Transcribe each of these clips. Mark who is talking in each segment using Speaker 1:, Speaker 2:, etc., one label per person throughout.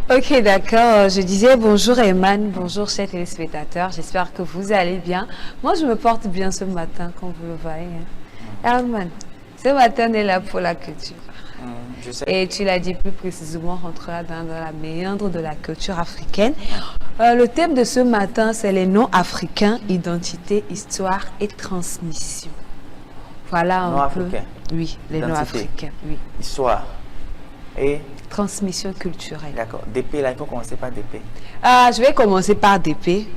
Speaker 1: Ok, d'accord. Je disais bonjour Eman, bonjour chers téléspectateurs. J'espère que vous allez bien. Moi, je me porte bien ce matin, comme vous le voyez, hein. Herman, ce matin, on est là pour la culture.
Speaker 2: Je sais.
Speaker 1: Et tu l'as dit plus précisément, on rentrera dans la méandre de la culture africaine. Le thème de ce matin, c'est les noms africains, identité, histoire et transmission. Voilà
Speaker 2: Noms
Speaker 1: un peu.
Speaker 2: africains.
Speaker 1: Oui, les noms
Speaker 2: Identité.
Speaker 1: africains, oui.
Speaker 2: Histoire. Et,
Speaker 1: Transmission culturelle.
Speaker 2: d'accord, DP, là, il faut commencer par DP.
Speaker 1: Ah, je vais commencer par DP.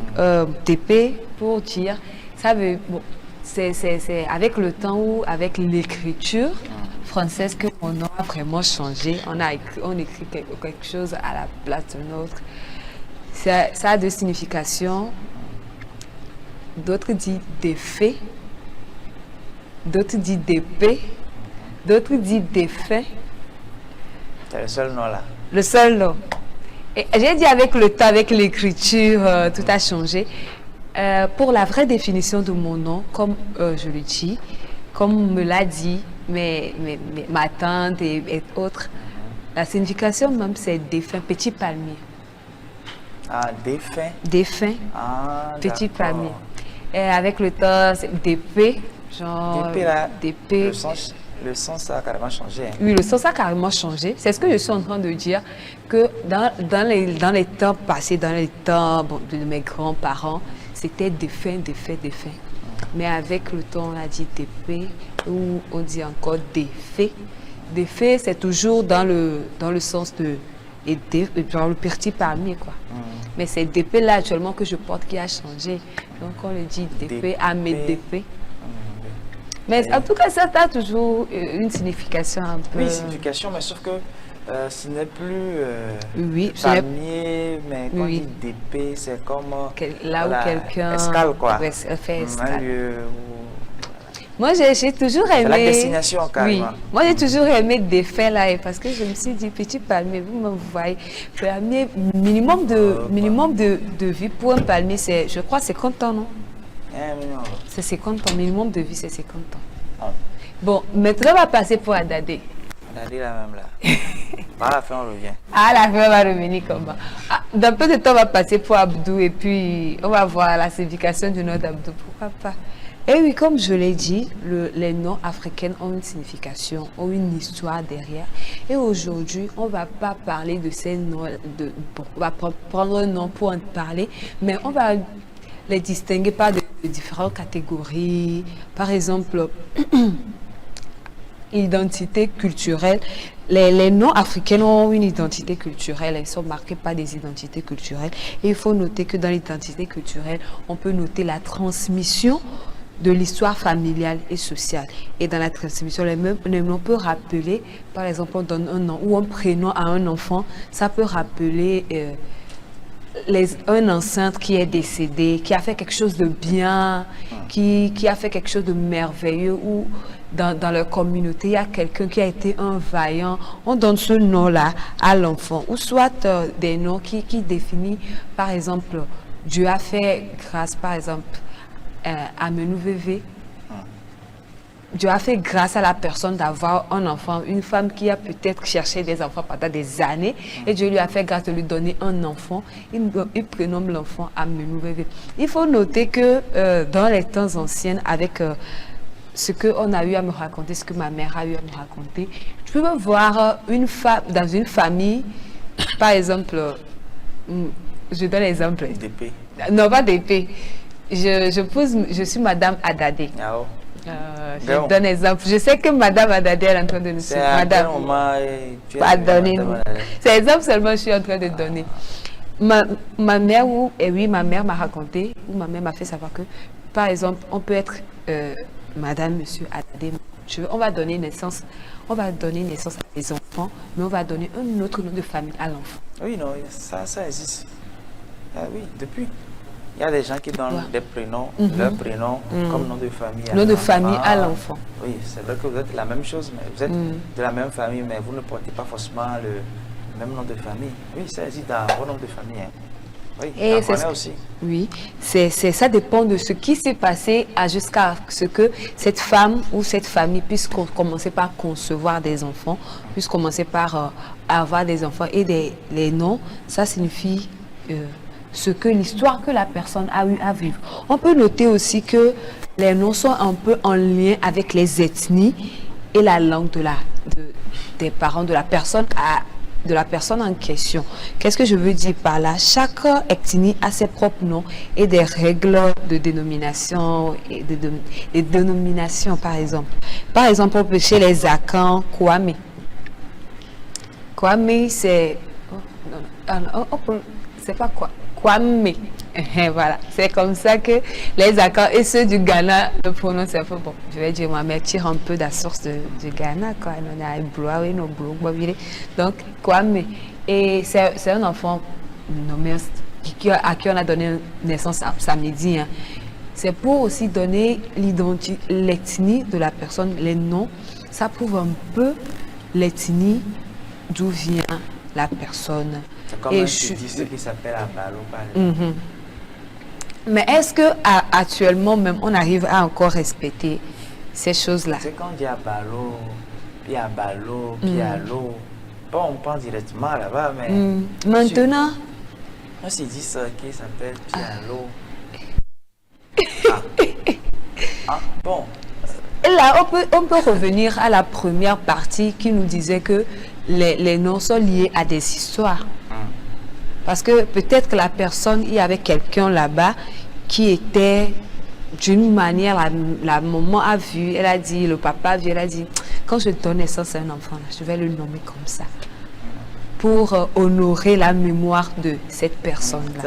Speaker 1: DP, pour dire, ça veut, bon, c'est avec le temps ou avec l'écriture française que mon nom a vraiment changé. On écrit quelque chose à la place de l'autre. Ça a deux significations. D'autres disent défait, d'autres disent d'épée, d'autres disent défait.
Speaker 2: C'est le seul nom là.
Speaker 1: Le seul nom. Et j'ai dit avec le temps, avec l'écriture, tout a changé. Pour la vraie définition de mon nom, comme je le dis, comme me l'a dit ma tante et autres, la signification même c'est défunt, petit palmier.
Speaker 2: Ah, défunt.
Speaker 1: Défunt,
Speaker 2: Ah,
Speaker 1: petit
Speaker 2: d'accord.
Speaker 1: palmier. Et avec le temps, c'est d'épée, genre
Speaker 2: DP là,
Speaker 1: d'épée.
Speaker 2: le sens a carrément changé. Hein.
Speaker 1: Oui, le sens a carrément changé. C'est ce que je suis en train de dire, que dans les temps passés, dans les temps de mes grands-parents, c'était défunt, défunt, défunt. Mais avec le temps, on a dit d'épée, ou on dit encore défait. Défait, c'est toujours dans le sens de aider, genre le petit palmier, quoi. Mais c'est d'épée là actuellement que je porte qui a changé. Donc on le dit d'épée à mes d'épée. Mais en tout cas, ça a toujours une signification un peu...
Speaker 2: Oui, signification, mais sauf que ce n'est plus
Speaker 1: Oui,
Speaker 2: palmier, mais quand
Speaker 1: Oui.
Speaker 2: on dit d'épée, c'est comme
Speaker 1: là où quelqu'un...
Speaker 2: escale, quoi.
Speaker 1: Ouais, fait
Speaker 2: Un
Speaker 1: escale.
Speaker 2: lieu
Speaker 1: Moi, j'ai toujours aimé...
Speaker 2: la destination, carrément.
Speaker 1: Oui, moi, j'ai toujours aimé des faits là, et parce que je me suis dit, petit palmier, vous me voyez, palmier, minimum de vie pour un palmier, c'est, je crois, 50 ans, non?
Speaker 2: non.
Speaker 1: C'est 50 ans, minimum de vie, c'est 50 ans.
Speaker 2: Ah.
Speaker 1: Bon, maintenant, on va passer pour Adadé.
Speaker 2: On a dit la même là. Par la fin, on revient.
Speaker 1: Ah, la fin, on va revenir comme ça. Ah, dans peu de temps, on va passer pour Abdou, et puis on va voir la signification du nom d'Abdou, pourquoi pas? Et oui, comme je l'ai dit, les noms africains ont une signification, ont une histoire derrière. Et aujourd'hui, on ne va pas parler de ces noms, on va prendre un nom pour en parler, mais on va les distinguer par de différentes catégories. Par exemple, identité culturelle. Les noms africains ont une identité culturelle, ils sont marqués par des identités culturelles. Et il faut noter que dans l'identité culturelle, on peut noter la transmission de l'histoire familiale et sociale. Et dans la transmission, les noms peuvent rappeler, par exemple, on donne un nom ou un prénom à un enfant, ça peut rappeler un enceinte qui est décédé, qui a fait quelque chose de bien, qui a fait quelque chose de merveilleux, ou dans leur communauté, il y a quelqu'un qui a été un vaillant, on donne ce nom-là à l'enfant. Ou soit des noms qui définissent, par exemple, Dieu a fait grâce, par exemple, à Menouvévé. Dieu a fait grâce à la personne d'avoir un enfant, une femme qui a peut-être cherché des enfants pendant des années, et Dieu lui a fait grâce de lui donner un enfant. Il prénomme l'enfant Amenouvévé. Il faut noter que dans les temps anciens, avec ce qu'on a eu à me raconter, ce que ma mère a eu à me raconter, je peux voir une femme dans une famille, par exemple, je donne l'exemple.
Speaker 2: D'épée.
Speaker 1: Non, pas d'épée. Je suis Madame Adadé.
Speaker 2: Ah, oh.
Speaker 1: Je donne exemple. Je sais que Madame Adadé est en train de nous suivre. Madame, pardonnez-nous. C'est exemple seulement que je suis en train de donner. Ma mère, ma mère m'a raconté, ou ma mère m'a fait savoir que, par exemple, on peut être Madame, Monsieur Adadé. On va donner naissance à des enfants, mais on va donner un autre nom de famille à l'enfant.
Speaker 2: Oui, non, ça existe. Ah oui, depuis. Il y a des gens qui donnent des prénoms, leur prénom comme nom de famille.
Speaker 1: Nom de famille à l'enfant.
Speaker 2: Oui, c'est vrai que vous êtes la même chose, mais vous êtes de la même famille, mais vous ne portez pas forcément le même nom de famille. Oui, ça existe dans vos noms de famille. Hein. Oui,
Speaker 1: Et
Speaker 2: j'en connais aussi.
Speaker 1: oui, ça dépend de ce qui s'est passé jusqu'à ce que cette femme ou cette famille puisse commencer par concevoir des enfants, puisse commencer par avoir des enfants. Et les noms, ça signifie ce que l'histoire que la personne a eu à vivre. On peut noter aussi que les noms sont un peu en lien avec les ethnies et la langue des parents de la personne en question. Qu'est-ce que je veux dire par là? Chaque ethnie a ses propres noms et des règles de dénomination et de dénomination, par exemple. Par exemple, chez les Akans, Kwame. Kwame, c'est... c'est pas quoi? Kwame. Voilà, c'est comme ça que les Akans et ceux du Ghana le prononcent un peu. Bon, je vais dire, moi, mais tire un peu de la source du Ghana, quoi. Donc, Kwame. Et c'est un enfant nommé, à qui on a donné naissance samedi. Hein. C'est pour aussi donner l'ethnie de la personne, les noms. Ça prouve un peu l'ethnie d'où vient la personne.
Speaker 2: C'est comme un dit qui s'appelle Abalo, par exemple.
Speaker 1: Mais est-ce que actuellement même on arrive à encore respecter ces choses-là?
Speaker 2: C'est quand on dit Abalo, puis Abalo, puis Allo. Bon, on pense directement là-bas, mais...
Speaker 1: Maintenant...
Speaker 2: On s'est dit ça qui s'appelle Pialo. Bon.
Speaker 1: Et là, on peut revenir à la première partie qui nous disait que les noms sont liés à des histoires. Parce que peut-être que la personne, il y avait quelqu'un là-bas qui était d'une manière, la maman a vu, elle a dit, le papa a vu, elle a dit, quand je donne naissance à un enfant, là, je vais le nommer comme ça. Pour honorer la mémoire de cette personne-là.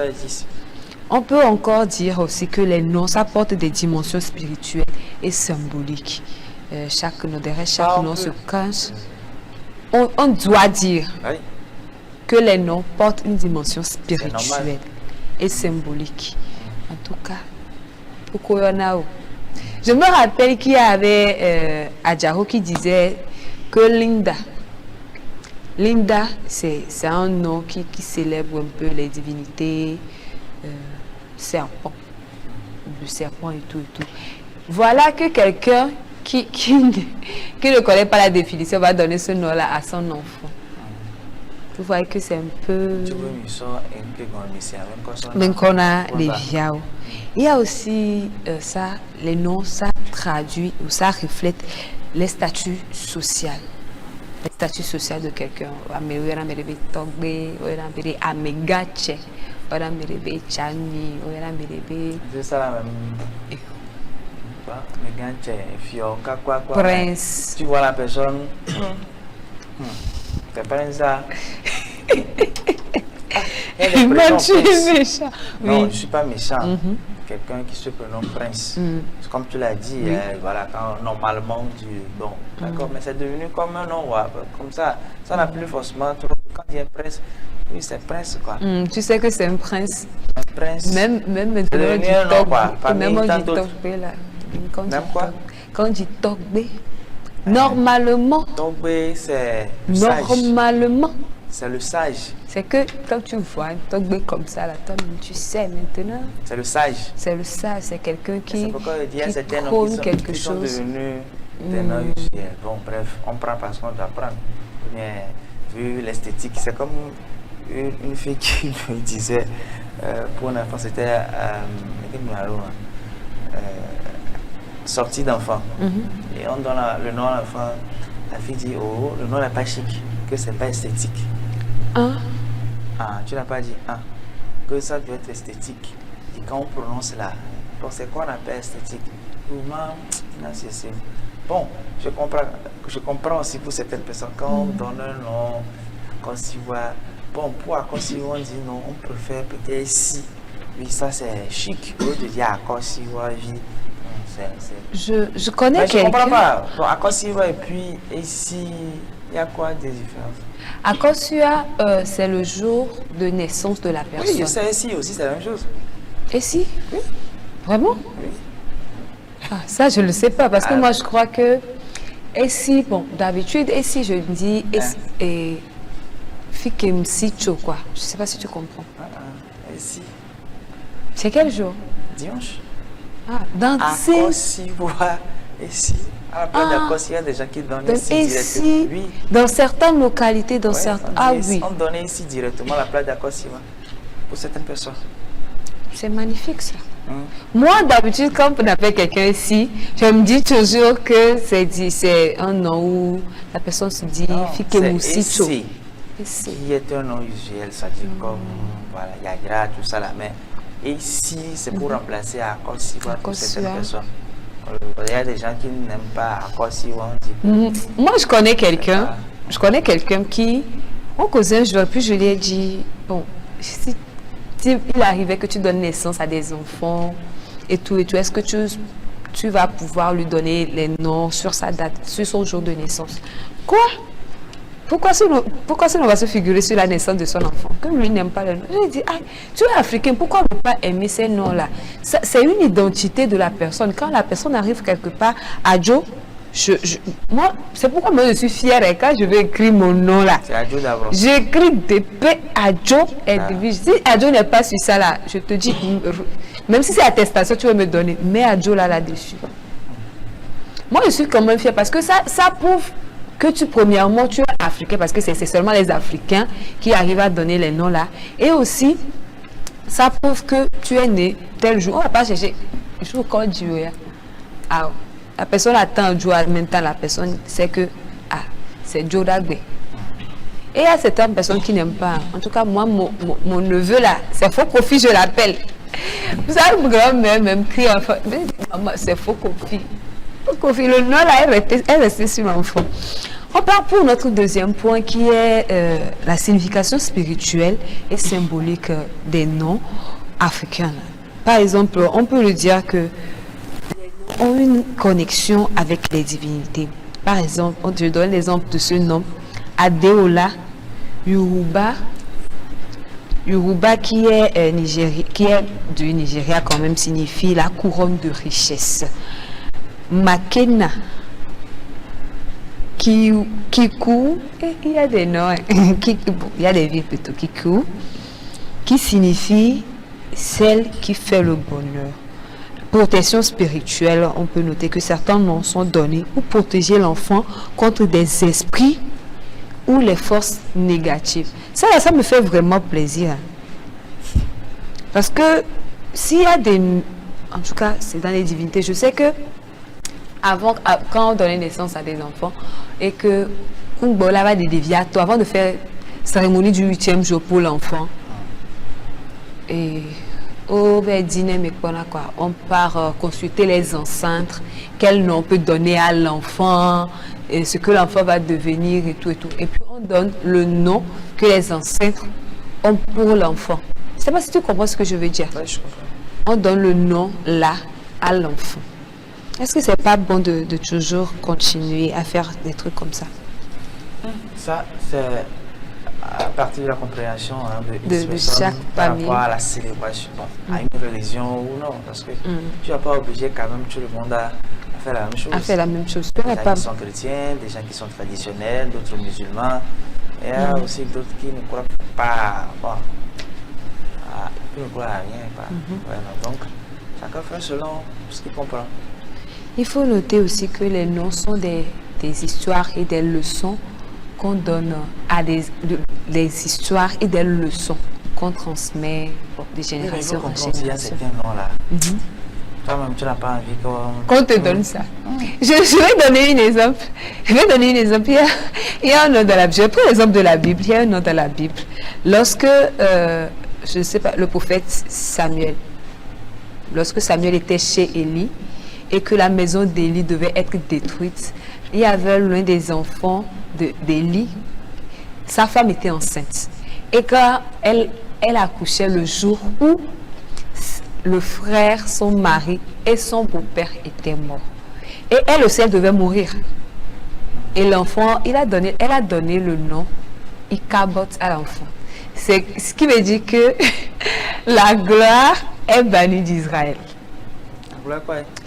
Speaker 1: On peut encore dire aussi que les noms, ça porte des dimensions spirituelles et symboliques. Derrière chaque nom se cache. On doit dire que les noms portent une dimension spirituelle et symbolique. En tout cas, pour Koyonao. Je me rappelle qu'il y avait Adjaro qui disait que Linda, c'est un nom qui célèbre un peu les divinités, le serpent et tout. Voilà que quelqu'un qui ne connaît pas la définition va donner ce nom-là à son enfant. Vous voyez que c'est un peu... Même qu'on a les viaos. Il y a aussi ça, les noms, ça traduit ou ça reflète les statuts sociaux. Les statuts sociaux de quelqu'un.
Speaker 2: C'est ça la même...
Speaker 1: Prince.
Speaker 2: Tu vois la personne... C'est pas ça.
Speaker 1: Moi, tu es méchant.
Speaker 2: Non, je ne suis pas méchant. Quelqu'un qui se prénomme Prince. Comme tu l'as dit, voilà, quand normalement bon, d'accord, mais c'est devenu comme un nom, comme ça. Ça n'a plus forcément trop. Quand il y a un prince, oui, c'est prince, quoi.
Speaker 1: Tu sais que c'est un prince.
Speaker 2: Un prince.
Speaker 1: Même maintenant, on dit Togbé, là. Quand on dit Togbé, normalement.
Speaker 2: Togbé, c'est
Speaker 1: normalement.
Speaker 2: C'est le sage.
Speaker 1: C'est que quand tu vois un Togbé comme ça, là, tu sais maintenant.
Speaker 2: C'est le sage.
Speaker 1: C'est le sage, c'est quelqu'un qui
Speaker 2: trône
Speaker 1: quelque chose.
Speaker 2: Sont devenus des noms usuels. Bon, bref, on prend parce qu'on doit prendre. Mais vu l'esthétique, c'est comme une fille qui me disait, pour un enfant, c'était sortie d'enfant. Et on donne le nom à l'enfant. La fille dit, oh, le nom n'est pas chic, que c'est pas esthétique. Tu n'as pas dit que ça doit être esthétique. Et quand on prononce là, donc c'est quoi on appelle esthétique? Bon, je comprends aussi pour certaines personnes, quand on donne un nom, Akosiwa, bon, pour Akosiwa, on dit non, on préfère peut-être ici. Oui, ça c'est chic. Au lieu de dire Akosiwa,
Speaker 1: je connais quelqu'un.
Speaker 2: Je ne comprends pas. Bon, Akosiwa et puis ici, il y a quoi des différences?
Speaker 1: Akosua, c'est le jour de naissance de la personne.
Speaker 2: Oui, je sais, ici aussi, c'est la même chose.
Speaker 1: Et si?
Speaker 2: Oui.
Speaker 1: Vraiment?
Speaker 2: Oui.
Speaker 1: Ça, je ne le sais pas, parce que moi, je crois que... Et si, bon, d'habitude, et si je dis... Et Fikemsicho, quoi. Je ne sais pas si tu comprends.
Speaker 2: Ici,
Speaker 1: C'est quel jour?
Speaker 2: dimanche.
Speaker 1: Ah, dans
Speaker 2: À
Speaker 1: ces...
Speaker 2: Kossi-Bois, ici. À la place
Speaker 1: Ah.
Speaker 2: de Kossi, il y a des gens qui donnent
Speaker 1: Donc,
Speaker 2: ici
Speaker 1: ici,
Speaker 2: directement. Oui.
Speaker 1: dans certaines localités, dans
Speaker 2: Ouais,
Speaker 1: certains...
Speaker 2: on
Speaker 1: Ah
Speaker 2: dit-
Speaker 1: oui,
Speaker 2: On donnait ici directement la place d'Akosima pour certaines personnes.
Speaker 1: c'est magnifique ça.
Speaker 2: Hum.
Speaker 1: Moi, d'habitude, quand on appelle quelqu'un ici, je me dis toujours que c'est un nom où la personne se dit
Speaker 2: Non,
Speaker 1: Fike
Speaker 2: c'est
Speaker 1: Moussito.
Speaker 2: ici,
Speaker 1: Ici.
Speaker 2: qui est un nom usuel, ça dit comme voilà, Yagra, tout ça là. Mais ici, c'est pour remplacer Akosima pour certaines
Speaker 1: Akosua.
Speaker 2: personnes. Il y a des gens qui n'aiment pas Akosima, on dit.
Speaker 1: Moi, je connais quelqu'un qui, mon cousin, puis je lui ai dit, bon, si il arrivait que tu donnes naissance à des enfants et tout, est-ce que tu vas pouvoir lui donner les noms sur sa date, sur son jour de naissance? Quoi? Pourquoi ce nom va se figurer sur la naissance de son enfant? Comme lui n'aime pas le nom. Je lui ai dit, ah, tu es africain, pourquoi ne pas aimer ces noms-là? C'est une identité de la personne. Quand la personne arrive quelque part, Adjo, moi, c'est pourquoi moi je suis fière et quand je vais écrire mon nom là,
Speaker 2: C'est Adjo d'abord.
Speaker 1: j'écris DP Adjo et si Adjo n'est pas sur ça là, je te dis, même si c'est attestation, tu veux me donner, mets Adjo là-dessus. Moi je suis quand même fière parce que ça prouve que premièrement, tu es africain parce que c'est seulement les Africains qui arrivent à donner les noms là. Et aussi, ça prouve que tu es né tel jour. On ne va pas chercher le jour quand Dieu est. Ah, la personne attend Joe, en même temps la personne sait que c'est Joe Dagbe. Et il y a certaines personnes qui n'aiment pas. En tout cas, moi, mon neveu là, c'est faux Kofi, je l'appelle. Vous savez, mon grand-mère même crie enfant. Maman, c'est faux Kofi. Faux Kofi, le nom là est resté sur l'enfant. On part pour notre deuxième point qui est la signification spirituelle et symbolique des noms africains. Par exemple, on peut le dire que ont une connexion avec les divinités. Par exemple, je donne l'exemple de ce nom, Adeola Yoruba. Yoruba qui est du Nigeria quand même signifie la couronne de richesse. Makena, Kiku, il y a des noms, il y a des villes plutôt, Kiku, qui signifie celle qui fait le bonheur. Protection spirituelle, on peut noter que certains noms sont donnés pour protéger l'enfant contre des esprits ou les forces négatives. Ça me fait vraiment plaisir. Parce que s'il y a des... En tout cas, c'est dans les divinités. Je sais que quand on donnait naissance à des enfants et que Kungbola va des déviatos avant de faire cérémonie du 8e jour pour l'enfant. Et... on part consulter les ancêtres, quel nom on peut donner à l'enfant, et ce que l'enfant va devenir et tout et tout. Et puis on donne le nom que les ancêtres ont pour l'enfant. Je ne sais pas si tu comprends ce que je veux dire.
Speaker 2: Ouais, je comprends.
Speaker 1: On donne le nom là à l'enfant. Est-ce que c'est pas bon de toujours continuer à faire des trucs comme ça?
Speaker 2: Ça, c'est à partir de la compréhension
Speaker 1: de chaque
Speaker 2: par
Speaker 1: famille.
Speaker 2: rapport à la célébration, à une religion ou non, parce que tu n'as pas obligé quand même tout le monde à faire la même chose.
Speaker 1: À faire la même chose.
Speaker 2: Des gens qui sont chrétiens, des gens qui sont traditionnels, d'autres musulmans. Et il y a aussi d'autres qui ne croient pas, qui ne croient à rien. Voilà. Donc, chacun fait selon ce qu'il comprend.
Speaker 1: Il faut noter aussi que les noms sont des histoires et des leçons qu'on donne à des histoires et des leçons qu'on transmet de génération en génération.
Speaker 2: Il y a certains noms-là. Toi-même, tu n'as pas envie
Speaker 1: qu'on te donne ça. Je vais donner un exemple. Il y a un nom dans la Bible. Je prends l'exemple de la Bible. Il y a un nom dans la Bible. Lorsque, je ne sais pas, le prophète Samuel, lorsque Samuel était chez Élie et que la maison d'Élie devait être détruite, il y avait l'un des enfants d'Élie. Sa femme était enceinte. Et quand elle accouchait le jour où le frère, son mari et son beau-père étaient morts. Et elle aussi, elle devait mourir. Et l'enfant, elle a donné le nom Ikabot à l'enfant. C'est ce qui veut dire que la gloire est bannie d'Israël.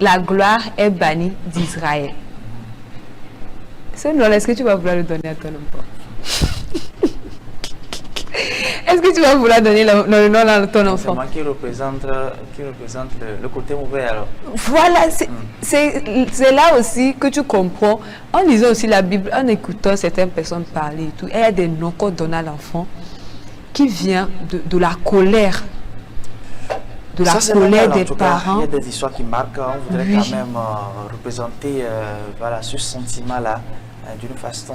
Speaker 1: La gloire est bannie d'Israël. Ce nom, est-ce que tu vas vouloir le donner à ton enfant? Est-ce que tu vas vouloir donner le nom à ton
Speaker 2: C'est
Speaker 1: enfant?
Speaker 2: moi qui représente le côté mauvais alors.
Speaker 1: Voilà, c'est là aussi que tu comprends. En lisant aussi la Bible, en écoutant certaines personnes parler et tout, il y a des noms qu'on donne à l'enfant qui vient de la colère. De la
Speaker 2: Ça, c'est
Speaker 1: colère
Speaker 2: normal, en
Speaker 1: des
Speaker 2: tout cas.
Speaker 1: parents.
Speaker 2: Il y a des histoires qui marquent. On voudrait
Speaker 1: Oui.
Speaker 2: quand même représenter voilà, ce sentiment-là d'une façon,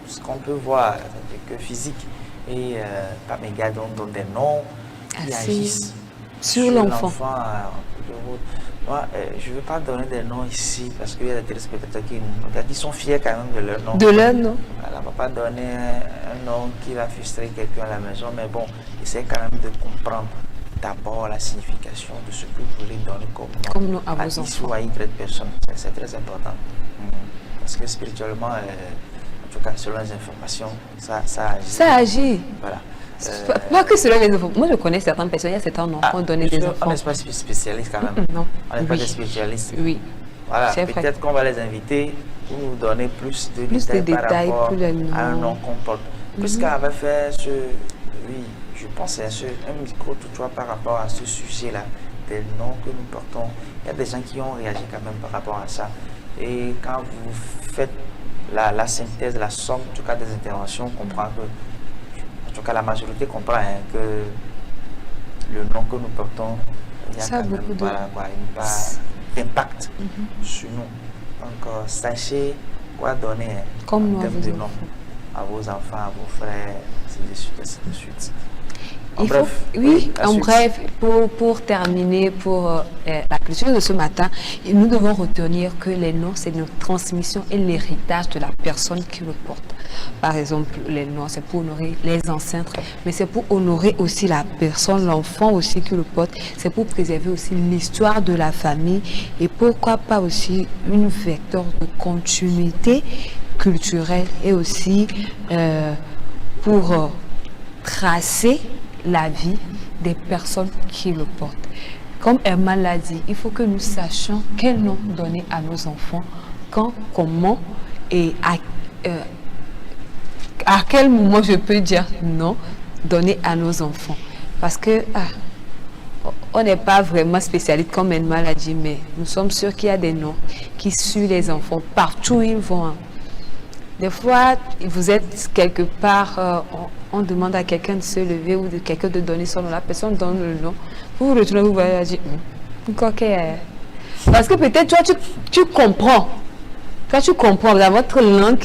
Speaker 2: ce qu'on peut voir que physique. Et par mes gars donnent des noms qui
Speaker 1: Assez
Speaker 2: agissent
Speaker 1: sur l'enfant.
Speaker 2: Moi, je ne veux pas donner des noms ici parce qu'il y a des téléspectateurs qui sont fiers quand même de leur nom.
Speaker 1: De leur nom.
Speaker 2: Voilà, on ne va pas donner un nom qui va frustrer quelqu'un à la maison, mais bon, essayez quand même de comprendre d'abord la signification de ce que vous voulez donner
Speaker 1: Comme nom à vos
Speaker 2: X
Speaker 1: enfants.
Speaker 2: ou à Y personne. C'est très important. Parce que spirituellement, en tout cas, selon les informations, ça agit.
Speaker 1: Ça agit.
Speaker 2: Voilà.
Speaker 1: Pas que selon les enfants. Moi, je connais certaines personnes, il y a certains enfants qui ont donné des enfants.
Speaker 2: On n'est pas spécialiste quand même.
Speaker 1: Non.
Speaker 2: On n'est pas
Speaker 1: Oui.
Speaker 2: des spécialistes.
Speaker 1: Oui.
Speaker 2: Voilà,
Speaker 1: C'est vrai.
Speaker 2: peut-être qu'on va les inviter pour nous donner plus de
Speaker 1: Plus de
Speaker 2: détails par
Speaker 1: détails
Speaker 2: rapport
Speaker 1: pour le nom.
Speaker 2: à un nom qu'on porte. Puisqu'on avait fait oui, je pense que c'est un micro-tutoir par rapport à ce sujet-là, des noms que nous portons. Il y a des gens qui ont réagi quand même par rapport à ça. Et quand vous faites la synthèse, la somme, en tout cas des interventions, on comprend que, en tout cas la majorité comprend que le nom que nous portons, il y a
Speaker 1: Ça a
Speaker 2: quand même
Speaker 1: beaucoup de-
Speaker 2: une part d'impact sur nous. Donc sachez quoi donner
Speaker 1: Comme
Speaker 2: en
Speaker 1: nous à
Speaker 2: termes
Speaker 1: vos
Speaker 2: de
Speaker 1: enfants.
Speaker 2: nom à vos enfants, à vos frères, ainsi de suite, ainsi de suite. En
Speaker 1: Il faut,
Speaker 2: bref,
Speaker 1: oui,
Speaker 2: la
Speaker 1: en
Speaker 2: suite.
Speaker 1: bref, pour terminer, pour la culture de ce matin, nous devons retenir que les noms, c'est notre transmission et l'héritage de la personne qui le porte. Par exemple, les noms, c'est pour honorer les ancêtres, mais c'est pour honorer aussi la personne, l'enfant aussi qui le porte. C'est pour préserver aussi l'histoire de la famille et pourquoi pas aussi une vecteur de continuité culturelle et aussi pour tracer la vie des personnes qui le portent. Comme Herman l'a dit, il faut que nous sachions quel nom donner à nos enfants, quand, comment et à quel moment je peux dire non, donner à nos enfants. Parce que on n'est pas vraiment spécialiste comme Herman l'a dit, mais nous sommes sûrs qu'il y a des noms qui suivent les enfants partout où ils vont. Des fois, vous êtes quelque part, on demande à quelqu'un de se lever ou de quelqu'un de donner son nom. La personne donne le nom. Vous vous retournez, vous voyez, dire, parce que peut-être toi, tu comprends. Quand tu comprends dans votre langue,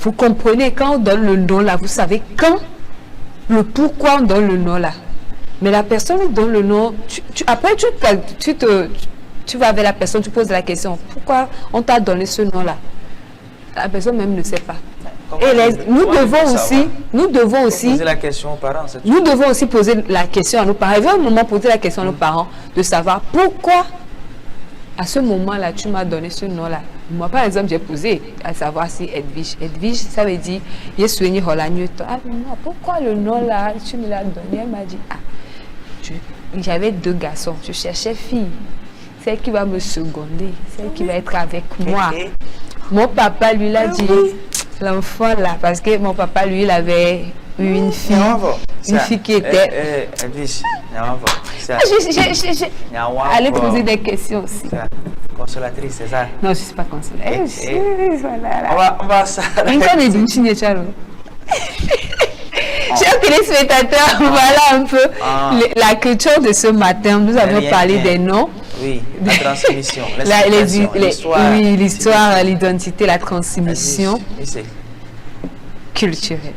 Speaker 1: vous comprenez quand on donne le nom là, vous savez quand, le pourquoi on donne le nom là. Mais la personne qui donne le nom, après tu vas avec la personne, tu poses la question, pourquoi on t'a donné ce nom là? La personne même ne sait pas. Et nous devons aussi
Speaker 2: poser la question aux parents.
Speaker 1: Nous devons aussi poser la question à nos parents. Il y a un moment poser la question à nos parents de savoir pourquoi à ce moment-là tu m'as donné ce nom-là. Moi par exemple j'ai posé à savoir si Edwige. Edwige ça veut dire Yesueni Holanyo. Ah non, pourquoi le nom là tu me l'as donné? Elle m'a dit j'avais 2 garçons, je cherchais fille. Celle qui va me seconder, celle qui va être avec moi. Mon papa lui l'a dit, l'enfant là, parce que mon papa lui il avait eu une fille qui était. Allez poser des questions aussi.
Speaker 2: Consolatrice, c'est ça?
Speaker 1: Non, je ne suis pas consolatrice.
Speaker 2: On va ça.
Speaker 1: Chers téléspectateurs, voilà un peu la culture de ce matin. Nous avons parlé des noms.
Speaker 2: Oui, la transmission.
Speaker 1: L'histoire, l'identité, la transmission culturelle.